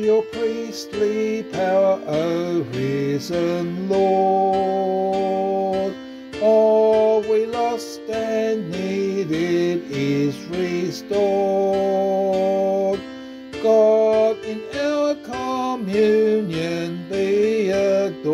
your priestly power, O risen Lord. All we lost and needed is restored. God, in our communion be adored.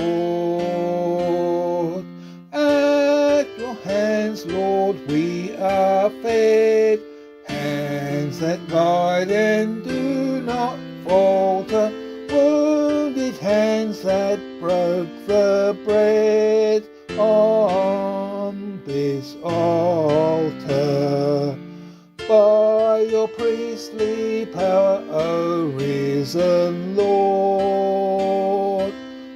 At your hands, Lord, we are fed, hands that guide and do not falter, wounded hands that broke the bread on this altar. By your priestly power, O risen Lord,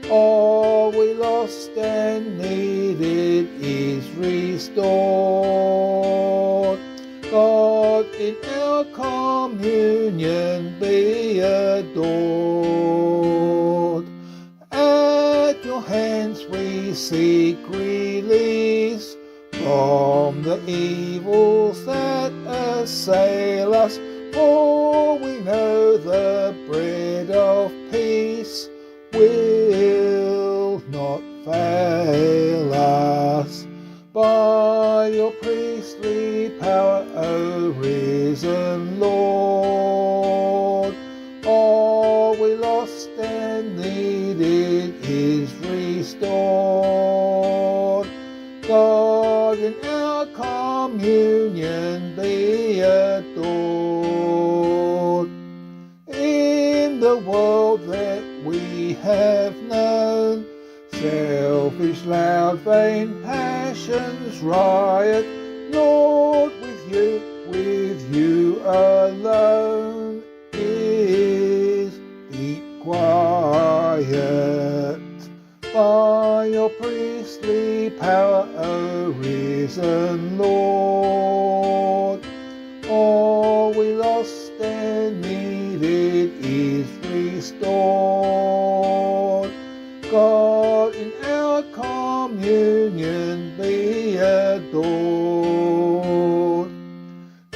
all we lost and needed is restored. God, in our communion be adored. At your hands we seek release from the evils that assail us, for we know the bread of peace will not fail us. By your priestly power, O risen Lord, all we lost and needed is restored. God, in our communion be adored. In the world that we have known, selfish, loud, vain passions riot. Lord, with you alone is deep quiet. By your priestly power, O risen Lord, all we lost and needed is restored. God, in our communion be adored.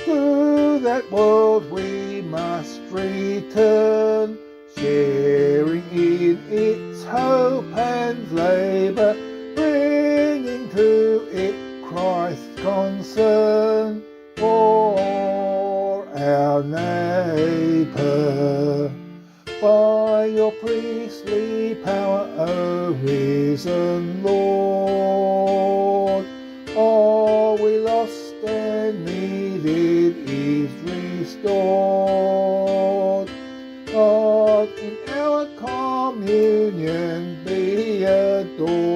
To that world we must return, sharing in its hope and labour, bringing to it Christ's concern for our neighbour. By your priestly power, O risen Lord, all we lost and needed is restored. God, in our communion be adored.